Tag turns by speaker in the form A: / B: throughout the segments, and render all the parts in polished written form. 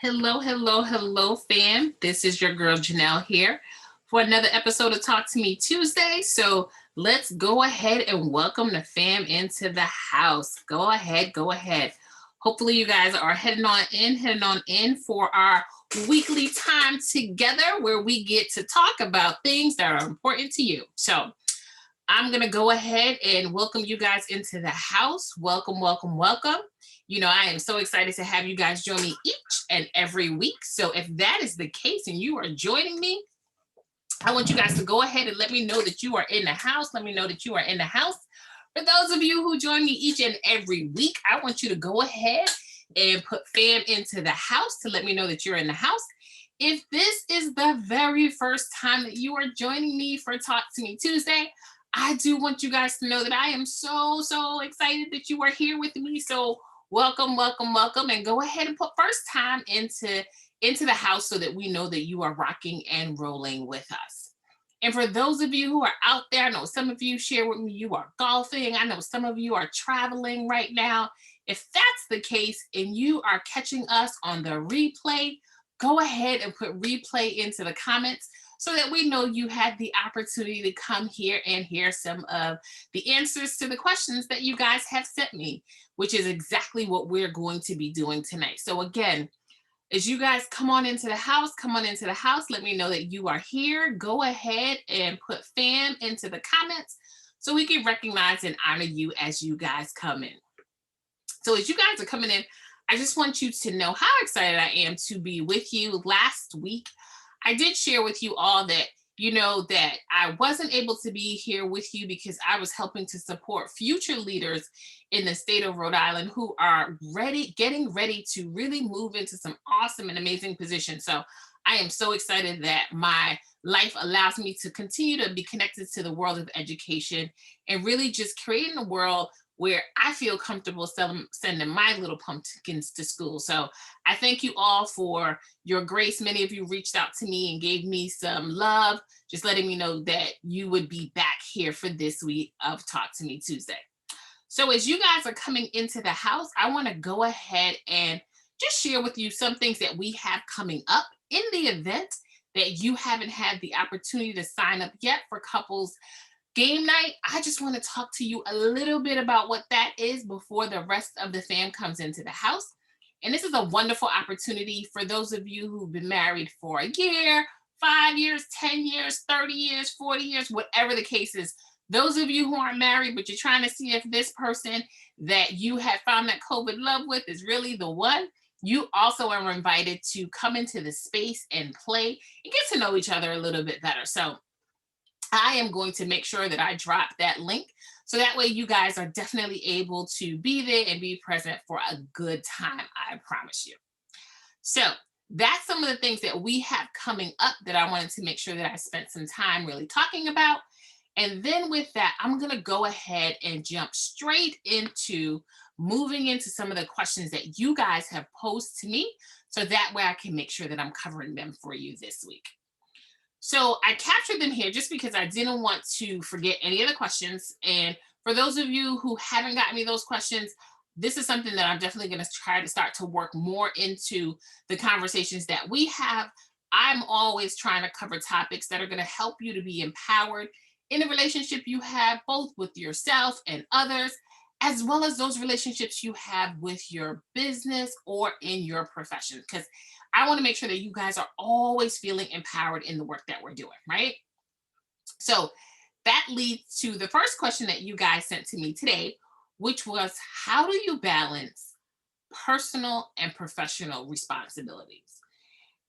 A: Hello, hello, hello, fam. This is your girl Janelle here for another episode of Talk to Me Tuesday. So let's go ahead and welcome the fam into the house. Go ahead, go ahead. Hopefully, you guys are heading on in for our weekly time together where we get to talk about things that are important to you. So I'm going to go ahead and welcome you guys into the house. Welcome, welcome, welcome. I am so excited to have you guys join me each and every week. So if that is the case and you are joining me, I want you guys to go ahead and let me know that you are in the house. Let me know that you are in the house. For those of you who join me each and every week, I want you to go ahead and put fam into the house to let me know that you're in the house. If this is the very first time that you are joining me for Talk to Me Tuesday, I do want you guys to know that I am so excited that you are here with me. So welcome, welcome, welcome, and go ahead and put first time into the house so that we know that you are rocking and rolling with us. And for those of you who are out there, I know some of you share with me you are golfing. I know some of you are traveling right now. If that's the case and you are catching us on the replay, go ahead and put replay into the comments so that we know you had the opportunity to come here and hear some of the answers to the questions that you guys have sent me, which is exactly what we're going to be doing tonight. So again, as you guys come on into the house, let me know that you are here. Go ahead and put fam into the comments so we can recognize and honor you as you guys come in. So as you guys are coming in, I just want you to know how excited I am to be with you. Last week, I did share with you all that that I wasn't able to be here with you because I was helping to support future leaders in the state of Rhode Island who are getting ready to really move into some awesome and amazing positions. So I am so excited that my life allows me to continue to be connected to the world of education and really just creating a world where I feel comfortable sending my little pumpkins to school. So I thank you all for your grace. Many of you reached out to me and gave me some love, just letting me know that you would be back here for this week of Talk to Me Tuesday. So as you guys are coming into the house, I want to go ahead and just share with you some things that we have coming up in the event that you haven't had the opportunity to sign up yet for couples game night. I just want to talk to you a little bit about what that is before the rest of the fam comes into the house. And this is a wonderful opportunity for those of you who've been married for a year, 5 years, 10 years, 30 years, 40 years, whatever the case is. Those of you who aren't married, but you're trying to see if this person that you have found that COVID love with is really the one, you also are invited to come into the space and play and get to know each other a little bit better. So I am going to make sure that I drop that link so that way you guys are definitely able to be there and be present for a good time, I promise you. So that's some of the things that we have coming up that I wanted to make sure that I spent some time really talking about. And then with that, I'm going to go ahead and jump straight into moving into some of the questions that you guys have posed to me so that way I can make sure that I'm covering them for you this week. So I captured them here just because I didn't want to forget any of the questions. And for those of you who haven't gotten me those questions, this is something that I'm definitely going to try to start to work more into the conversations that we have. I'm always trying to cover topics that are going to help you to be empowered in the relationship you have both with yourself and others, as well as those relationships you have with your business or in your profession. Because I want to make sure that you guys are always feeling empowered in the work that we're doing, right? So that leads to the first question that you guys sent to me today, which was, how do you balance personal and professional responsibilities?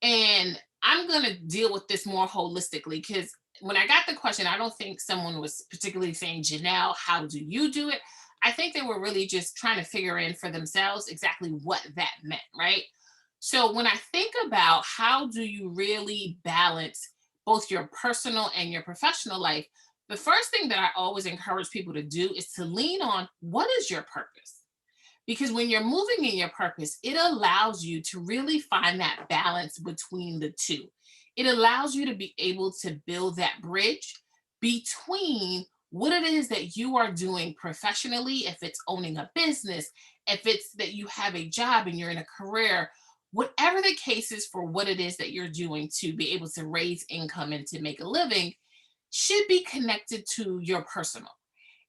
A: And I'm going to deal with this more holistically because when I got the question, I don't think someone was particularly saying, Janelle, how do you do it? I think they were really just trying to figure in for themselves exactly what that meant, right? So when I think about how do you really balance both your personal and your professional life, the first thing that I always encourage people to do is to lean on what is your purpose? Because when you're moving in your purpose, it allows you to really find that balance between the two. It allows you to be able to build that bridge between what it is that you are doing professionally, if it's owning a business, if it's that you have a job and you're in a career, whatever the case is for what it is that you're doing to be able to raise income and to make a living should be connected to your personal.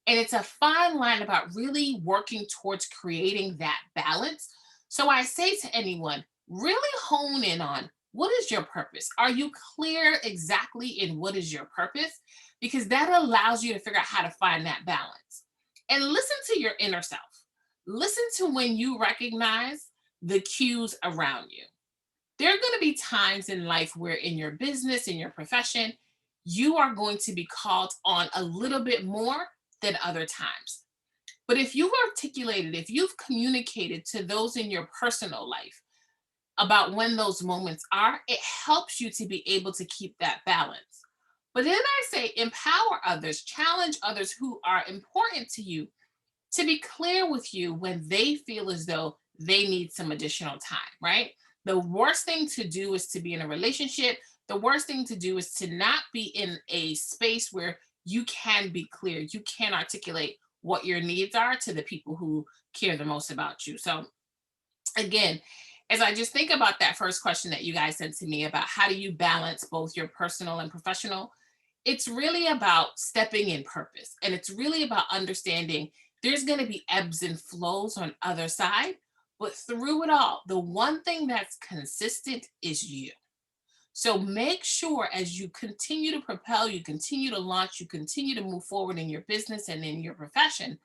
A: And it's a fine line about really working towards creating that balance. So I say to anyone, really hone in on what is your purpose? Are you clear exactly in what is your purpose? Because that allows you to figure out how to find that balance. And listen to your inner self. Listen to when you recognize the cues around you. There are going to be times in life where, in your business, in your profession, you are going to be called on a little bit more than other times. But if you've articulated, if you've communicated to those in your personal life about when those moments are, it helps you to be able to keep that balance. But then I say empower others, challenge others who are important to you to be clear with you when they feel as though they need some additional time, right? The worst thing to do is to be in a relationship. The worst thing to do is to not be in a space where you can be clear, you can articulate what your needs are to the people who care the most about you. So, again, as I just think about that first question that you guys sent to me about how do you balance both your personal and professional, it's really about stepping in purpose. And it's really about understanding there's going to be ebbs and flows on other side, but through it all, the one thing that's consistent is you. So make sure as you continue to propel, you continue to launch, you continue to move forward in your business and in your profession,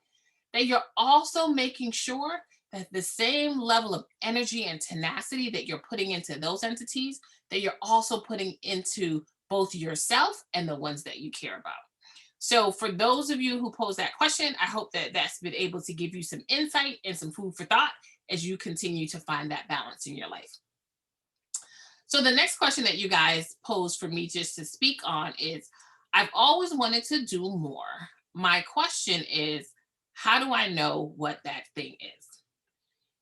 A: that you're also making sure that the same level of energy and tenacity that you're putting into those entities, that you're also putting into both yourself and the ones that you care about. So for those of you who posed that question, I hope that that's been able to give you some insight and some food for thought as you continue to find that balance in your life. So the next question that you guys posed for me just to speak on is, I've always wanted to do more. My question is, how do I know what that thing is?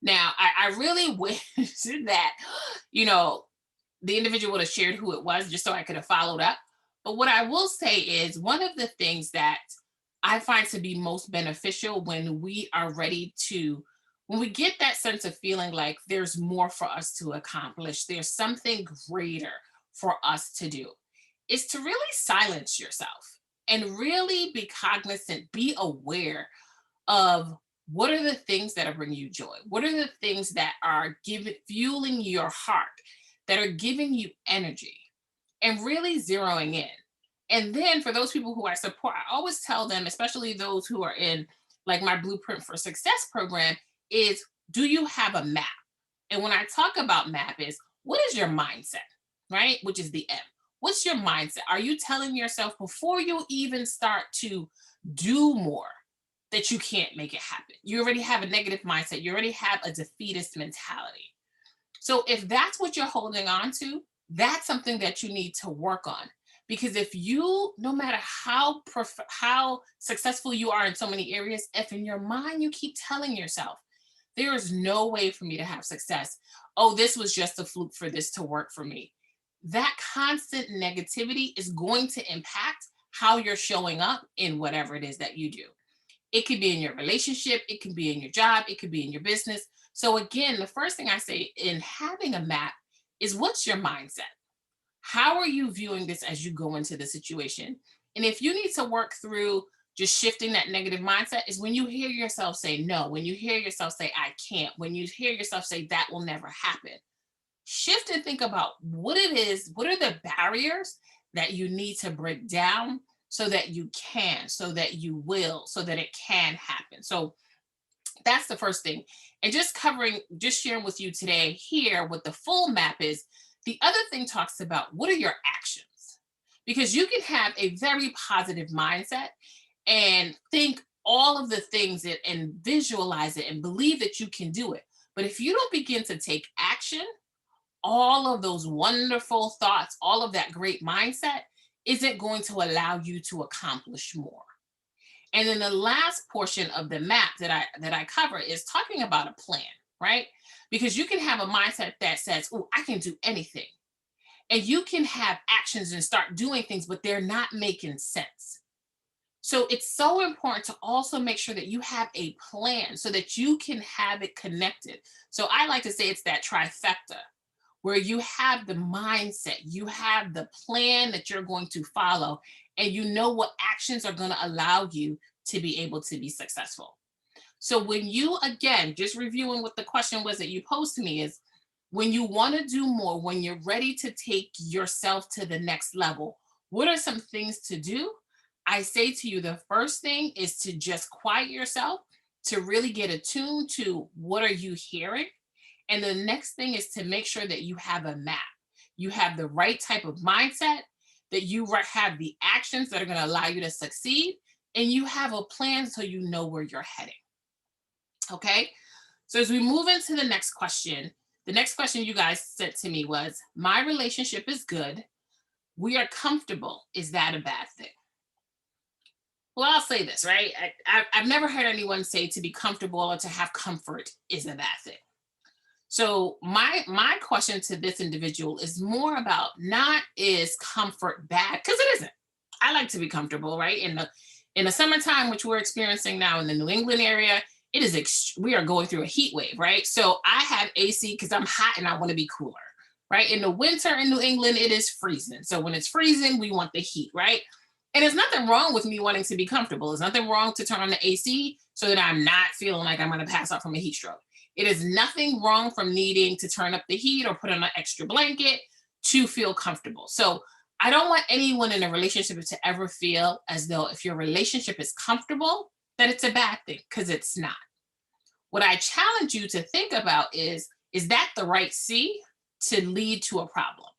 A: Now, I really wish that, you know, the individual would have shared who it was just so I could have followed up. But what I will say is one of the things that I find to be most beneficial when we are ready to, when we get that sense of feeling like there's more for us to accomplish, there's something greater for us to do, is to really silence yourself and really be cognizant, be aware of what are the things that are bringing you joy? What are the things that are giving, fueling your heart, that are giving you energy, and really zeroing in. And then for those people who I support, I always tell them, especially those who are in like my Blueprint for Success program, is do you have a map? And when I talk about map is what is your mindset, right? Which is the M. What's your mindset? Are you telling yourself before you even start to do more that you can't make it happen? You already have a negative mindset. You already have a defeatist mentality. So if that's what you're holding on to, that's something that you need to work on. Because if you, no matter how successful you are in so many areas, if in your mind you keep telling yourself, there is no way for me to have success. Oh, this was just a fluke for this to work for me. That constant negativity is going to impact how you're showing up in whatever it is that you do. It could be in your relationship, it could be in your job, it could be in your business. So again, the first thing I say in having a map is what's your mindset? How are you viewing this as you go into the situation? And if you need to work through just shifting that negative mindset is when you hear yourself say no, when you hear yourself say I can't, when you hear yourself say that will never happen. Shift and think about what it is, what are the barriers that you need to break down so that you can, so that you will, so that it can happen. So that's the first thing. And just covering, just sharing with you today here what the full map is. The other thing talks about what are your actions? Because you can have a very positive mindset and think all of the things and visualize it and believe that you can do it. But if you don't begin to take action, all of those wonderful thoughts, all of that great mindset isn't going to allow you to accomplish more. And then the last portion of the map that I cover is talking about a plan, right? Because you can have a mindset that says, "Oh, I can do anything." And you can have actions and start doing things, but they're not making sense. So it's so important to also make sure that you have a plan so that you can have it connected. So I like to say it's that trifecta where you have the mindset, you have the plan that you're going to follow, and you know what actions are going to allow you to be able to be successful. So when you, again, just reviewing what the question was that you posed to me is, when you want to do more, when you're ready to take yourself to the next level, what are some things to do? I say to you, the first thing is to just quiet yourself, to really get attuned to what are you hearing. And the next thing is to make sure that you have a map. You have the right type of mindset, that you have the actions that are going to allow you to succeed, and you have a plan so you know where you're heading. Okay. So as we move into the next question you guys sent to me was, my relationship is good. We are comfortable. Is that a bad thing? Well, I'll say this, right? I've never heard anyone say to be comfortable or to have comfort is a bad thing. So my question to this individual is more about, not is comfort bad, because it isn't. I like to be comfortable, right? In the summertime, which we're experiencing now in the New England area, we are going through a heat wave, right? So I have AC because I'm hot and I want to be cooler, right? In the winter in New England, it is freezing. So when it's freezing, we want the heat, right? And there's nothing wrong with me wanting to be comfortable. There's nothing wrong to turn on the AC so that I'm not feeling like I'm going to pass out from a heat stroke. It is nothing wrong from needing to turn up the heat or put on an extra blanket to feel comfortable. So I don't want anyone in a relationship to ever feel as though if your relationship is comfortable, that it's a bad thing, because it's not. What I challenge you to think about is that the right C to lead to a problem?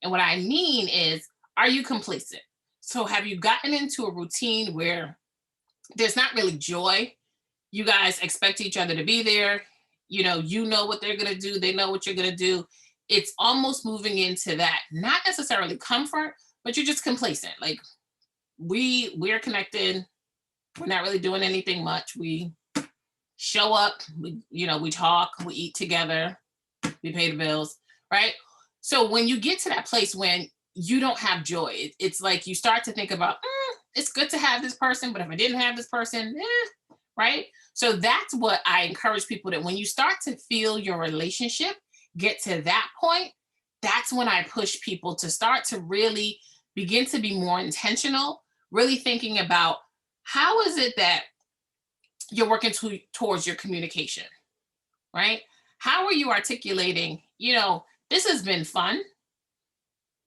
A: And what I mean is, are you complacent? So have you gotten into a routine where there's not really joy? You guys expect each other to be there. You know what they're going to do. They know what you're going to do. It's almost moving into that, not necessarily comfort, but you're just complacent. Like, we're connected. We're not really doing anything much. We show up, we talk, we eat together, we pay the bills, right? So when you get to that place when you don't have joy, it's like you start to think about, it's good to have this person, but if I didn't have this person, right? So that's what I encourage people, that when you start to feel your relationship get to that point, that's when I push people to start to really begin to be more intentional, really thinking about, how is it that you're working towards your communication, right? How are you articulating, this has been fun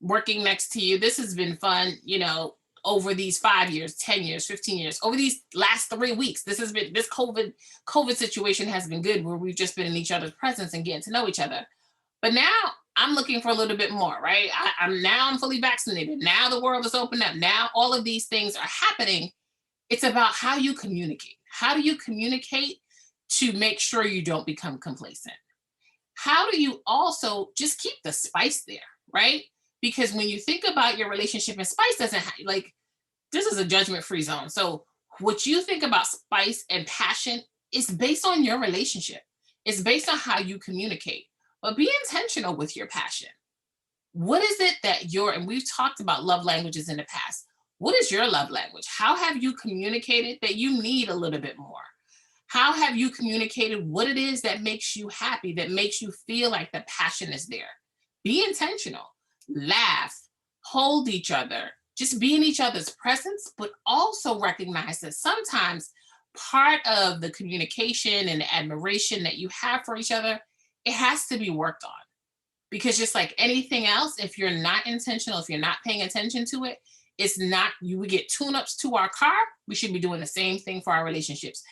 A: working next to you. This has been fun, over these 5 years, 10 years, 15 years, over these last 3 weeks. This COVID situation has been good, where we've just been in each other's presence and getting to know each other. But now I'm looking for a little bit more, right? I'm fully vaccinated. Now the world is open up. Now all of these things are happening. It's about how you communicate. How do you communicate to make sure you don't become complacent? How do you also just keep the spice there, right? Because when you think about your relationship, and spice doesn't this is a judgment-free zone. So what you think about spice and passion is based on your relationship. It's based on how you communicate. But be intentional with your passion. What is it that and we've talked about love languages in the past. What is your love language? How have you communicated that you need a little bit more? How have you communicated what it is that makes you happy, that makes you feel like the passion is there? Be intentional. Laugh, hold each other, just be in each other's presence, but also recognize that sometimes part of the communication and the admiration that you have for each other, it has to be worked on. Because just like anything else, if you're not intentional, if you're not paying attention to it, it's not, you would get tune-ups to our car. We should be doing the same thing for our relationships.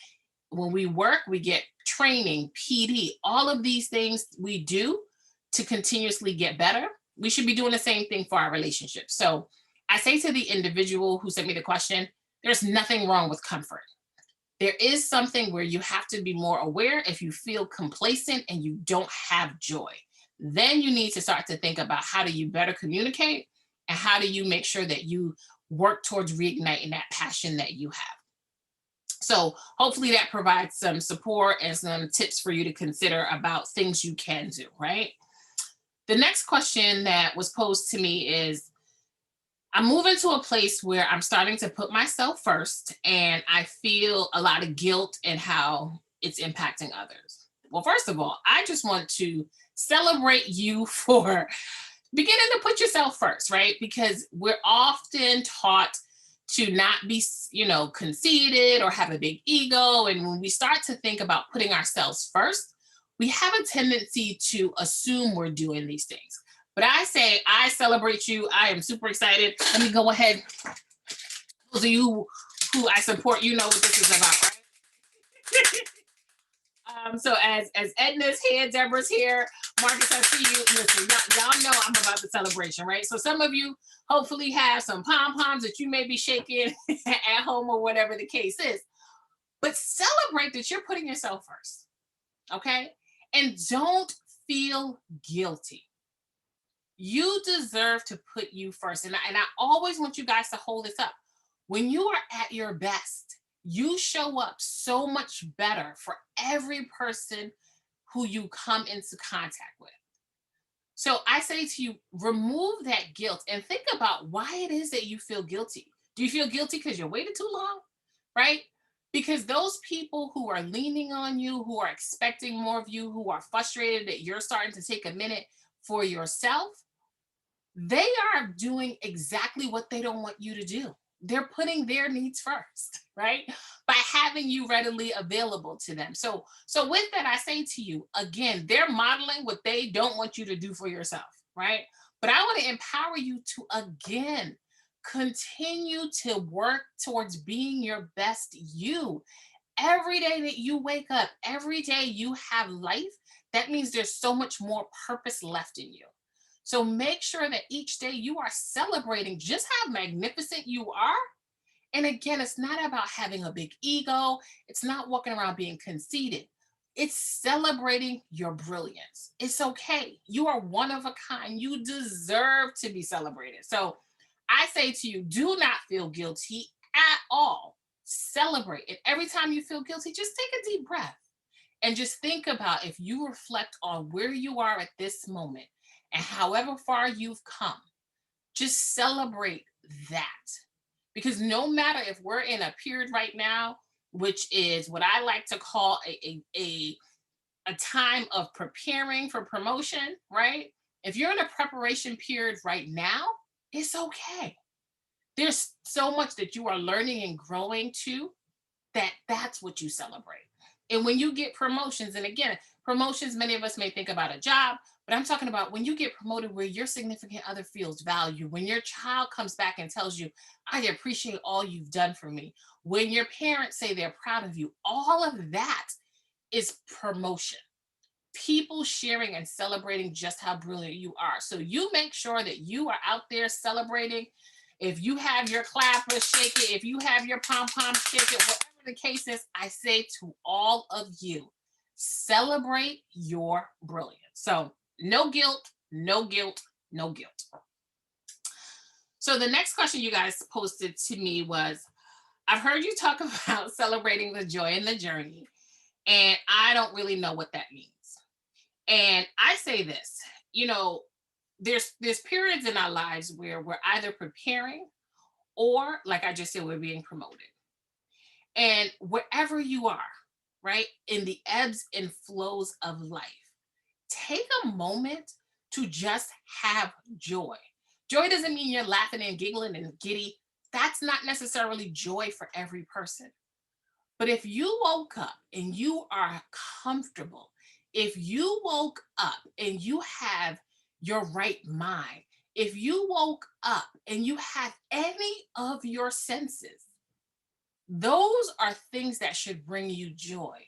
A: When we work, we get training, PD, all of these things we do to continuously get better. We should be doing the same thing for our relationships. So I say to the individual who sent me the question, there's nothing wrong with comfort. There is something where you have to be more aware if you feel complacent and you don't have joy. Then you need to start to think about, how do you better communicate, and how do you make sure that you work towards reigniting that passion that you have. So hopefully that provides some support and some tips for you to consider about things you can do, right? The next question that was posed to me is, I'm moving to a place where I'm starting to put myself first, and I feel a lot of guilt and how it's impacting others. Well, first of all, I just want to celebrate you for beginning to put yourself first, right? Because we're often taught to not be, conceited or have a big ego. And when we start to think about putting ourselves first, we have a tendency to assume we're doing these things. But I say, I celebrate you. I am super excited. Let me go ahead. Those of you who I support, you know what this is about, right? So as Edna's here, Deborah's here, Marcus, I see you. Listen, y'all know I'm about the celebration, right? So some of you hopefully have some pom poms that you may be shaking at home or whatever the case is. But celebrate that you're putting yourself first, okay? And don't feel guilty. You deserve to put you first. And I always want you guys to hold this up. When you are at your best, you show up so much better for every person who you come into contact with. So I say to you, remove that guilt and think about why it is that you feel guilty. Do you feel guilty because you waited too long? Right? Because those people who are leaning on you, who are expecting more of you, who are frustrated that you're starting to take a minute for yourself, they are doing exactly what they don't want you to do. They're putting their needs first, right? By having you readily available to them. So with that, I say to you, again, they're modeling what they don't want you to do for yourself, right? But I want to empower you to again continue to work towards being your best you. Every day that you wake up, every day you have life, that means there's so much more purpose left in you. So make sure that each day you are celebrating just how magnificent you are. And again, it's not about having a big ego, it's not walking around being conceited. It's celebrating your brilliance. It's okay. You are one of a kind. You deserve to be celebrated. So I say to you, do not feel guilty at all. Celebrate. And every time you feel guilty, just take a deep breath and just think about if you reflect on where you are at this moment and however far you've come, just celebrate that. Because no matter if we're in a period right now, which is what I like to call a time of preparing for promotion, right? If you're in a preparation period right now, it's okay. There's so much that you are learning and growing to that's what you celebrate. And when you get promotions, and again, promotions, many of us may think about a job, but I'm talking about when you get promoted where your significant other feels value, when your child comes back and tells you, I appreciate all you've done for me, when your parents say they're proud of you, all of that is promotion. People sharing and celebrating just how brilliant you are. So you make sure that you are out there celebrating. If you have your clappers, shake it. If you have your pom pom, shake it. Whatever the case is, I say to all of you, celebrate your brilliance. So no guilt, no guilt, no guilt. So the next question you guys posted to me was, I've heard you talk about celebrating the joy in the journey, and I don't really know what that means. And I say this, you know, there's periods in our lives where we're either preparing or, like I just said, we're being promoted. And wherever you are, right, in the ebbs and flows of life, take a moment to just have joy. Joy doesn't mean you're laughing and giggling and giddy. That's not necessarily joy for every person. But if you woke up and you are comfortable, if you woke up and you have your right mind, if you woke up and you have any of your senses, those are things that should bring you joy.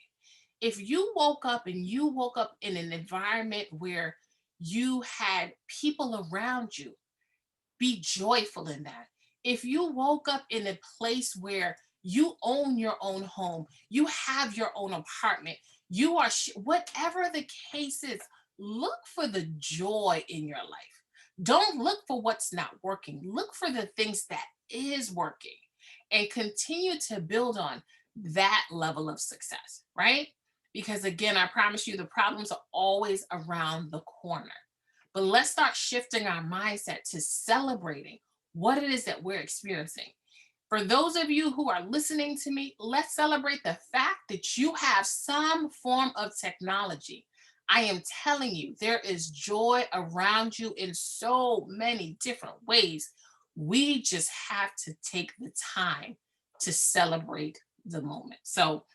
A: If you woke up and you woke up in an environment where you had people around you, be joyful in that. If you woke up in a place where you own your own home, you have your own apartment, you are, whatever the case is, look for the joy in your life. Don't look for what's not working. Look for the things that is working and continue to build on that level of success, right? Because again, I promise you, the problems are always around the corner. But let's start shifting our mindset to celebrating what it is that we're experiencing. For those of you who are listening to me, let's celebrate the fact that you have some form of technology. I am telling you, there is joy around you in so many different ways. We just have to take the time to celebrate the moment. So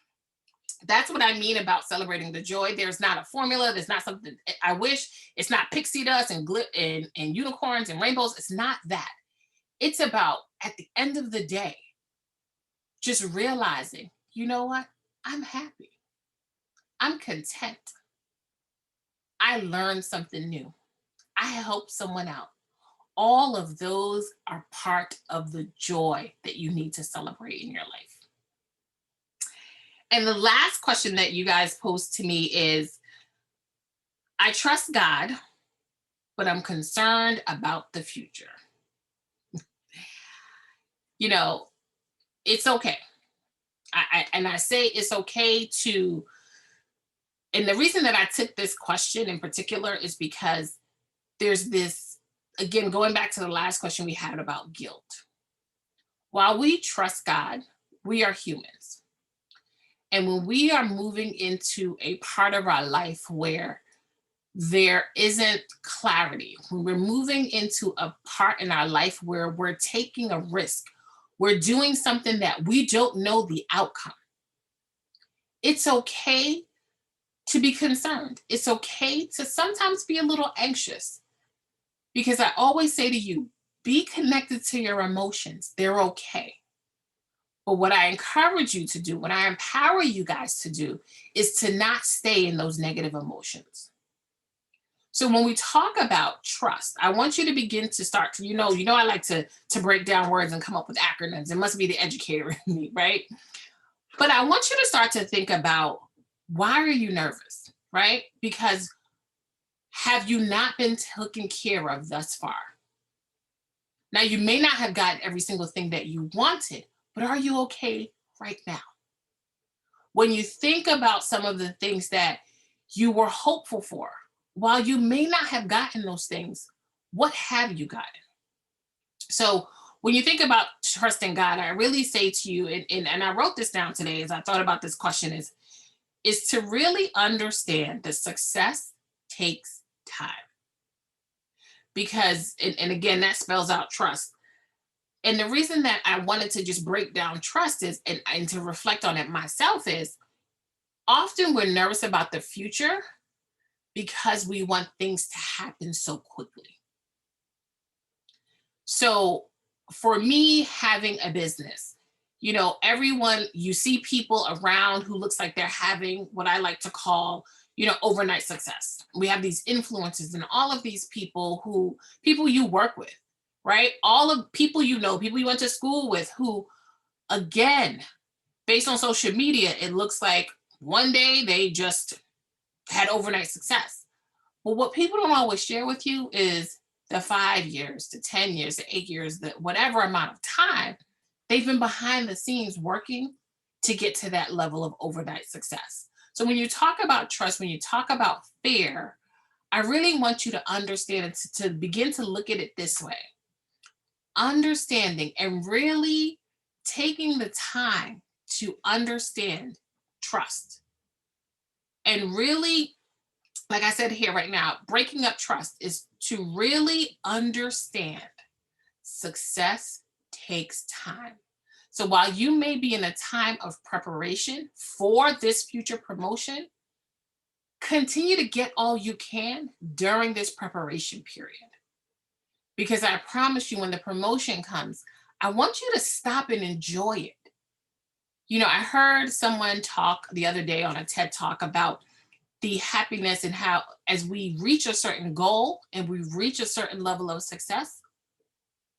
A: that's what I mean about celebrating the joy. There's not a formula. There's not something. I wish it's not pixie dust and and unicorns and rainbows. It's not that. It's about at the end of the day, just realizing, you know what? I'm happy. I'm content. I learned something new. I helped someone out. All of those are part of the joy that you need to celebrate in your life. And the last question that you guys posed to me is, I trust God, but I'm concerned about the future. You know, it's okay. I say it's okay to, and the reason that I took this question in particular is because there's this, again, going back to the last question we had about guilt. While we trust God, we are humans. And when we are moving into a part of our life where there isn't clarity, when we're moving into a part in our life where we're taking a risk, we're doing something that we don't know the outcome, it's okay to be concerned. It's okay to sometimes be a little anxious, because I always say to you, be connected to your emotions. They're okay. But what I encourage you to do, what I empower you guys to do, is to not stay in those negative emotions. So when we talk about trust, I want you to begin to start to, I like to break down words and come up with acronyms. It must be the educator in me, right? But I want you to start to think about, why are you nervous, right? Because have you not been taken care of thus far? Now, you may not have gotten every single thing that you wanted, but are you okay right now? When you think about some of the things that you were hopeful for, while you may not have gotten those things, what have you gotten? So when you think about trusting God, I really say to you, and I wrote this down today as I thought about this question, is to really understand that success takes time. Because, and again, that spells out trust. And the reason that I wanted to just break down trust is, and to reflect on it myself, is often we're nervous about the future because we want things to happen so quickly. So for me, having a business, everyone, you see people around who looks like they're having what I like to call, overnight success. We have these influencers and all of these people you work with, right? All of people, people you went to school with, who, again, based on social media, it looks like one day they just had overnight success. But what people don't always share with you is the 5 years, the 10 years, the 8 years, the whatever amount of time they've been behind the scenes working to get to that level of overnight success. So when you talk about trust, when you talk about fear, I really want you to understand and to begin to look at it this way. Understanding and really taking the time to understand trust. And really, like I said here right now, breaking up trust is to really understand success takes time. So while you may be in a time of preparation for this future promotion, continue to get all you can during this preparation period. Because I promise you, when the promotion comes, I want you to stop and enjoy it. I heard someone talk the other day on a TED Talk about the happiness and how, as we reach a certain goal and we reach a certain level of success,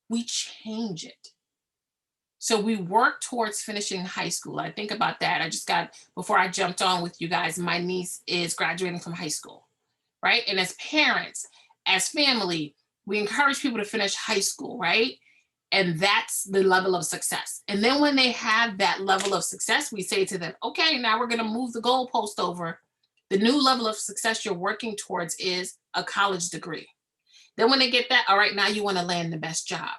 A: we change it. So we work towards finishing high school. I think about that. Before I jumped on with you guys, my niece is graduating from high school, right? And as parents, as family, we encourage people to finish high school, right? And that's the level of success. And then when they have that level of success, we say to them, okay, now we're going to move the goalpost over. The new level of success you're working towards is a college degree. Then when they get that, all right, now you want to land the best job.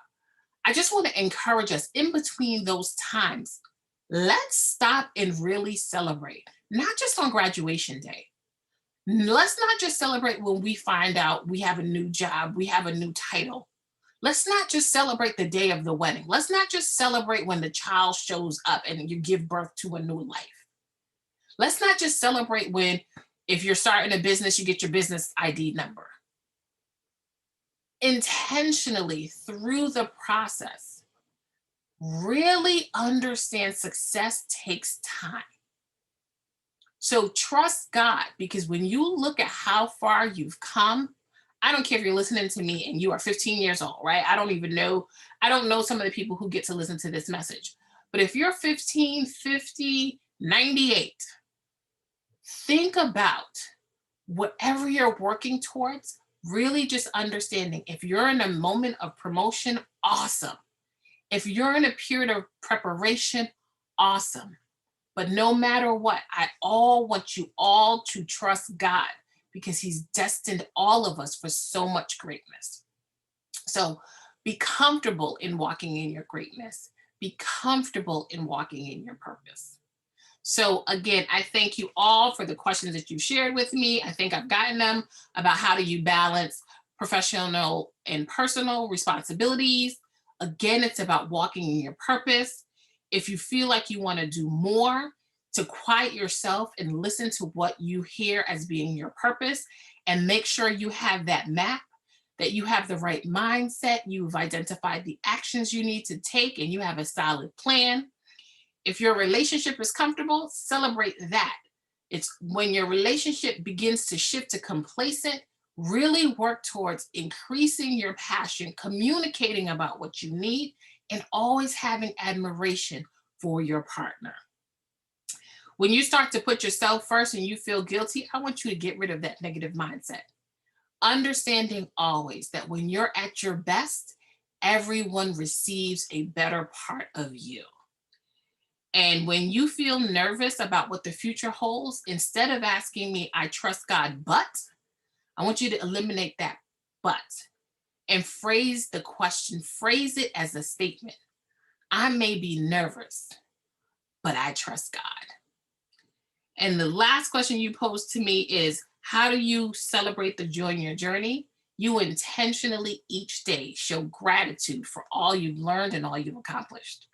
A: I just want to encourage us in between those times. Let's stop and really celebrate, not just on graduation day. Let's not just celebrate when we find out we have a new job, we have a new title. Let's not just celebrate the day of the wedding. Let's not just celebrate when the child shows up and you give birth to a new life. Let's not just celebrate when, if you're starting a business, you get your business ID number. Intentionally, through the process, really understand success takes time. So trust God, because when you look at how far you've come, I don't care if you're listening to me and you are 15 years old, right? I don't even know. I don't know some of the people who get to listen to this message. But if you're 15, 50, 98, think about whatever you're working towards, really just understanding if you're in a moment of promotion, awesome. If you're in a period of preparation, awesome. But no matter what, I all want you all to trust God because He's destined all of us for so much greatness. So be comfortable in walking in your greatness. Be comfortable in walking in your purpose. So again, I thank you all for the questions that you shared with me. I think I've gotten them about how do you balance professional and personal responsibilities. Again, it's about walking in your purpose. If you feel like you want to do more, to quiet yourself and listen to what you hear as being your purpose and make sure you have that map, that you have the right mindset, you've identified the actions you need to take, and you have a solid plan. If your relationship is comfortable, celebrate that. It's when your relationship begins to shift to complacent, really work towards increasing your passion, communicating about what you need, and always having admiration for your partner. When you start to put yourself first and you feel guilty, I want you to get rid of that negative mindset. Understanding always that when you're at your best, everyone receives a better part of you. And when you feel nervous about what the future holds, instead of asking me, I trust God, but I want you to eliminate that but and phrase the question, phrase it as a statement. I may be nervous, but I trust God. And the last question you posed to me is, how do you celebrate the joy in your journey? You intentionally each day show gratitude for all you've learned and all you've accomplished.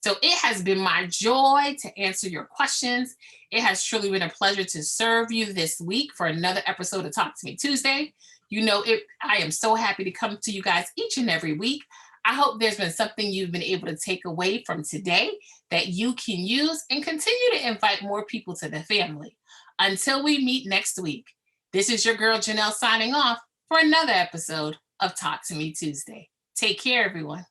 A: So it has been my joy to answer your questions. It has truly been a pleasure to serve you this week for another episode of Talk to Me Tuesday. You know, I am so happy to come to you guys each and every week. I hope there's been something you've been able to take away from today that you can use and continue to invite more people to the family. Until we meet next week, this is your girl Janelle signing off for another episode of Talk to Me Tuesday. Take care, everyone.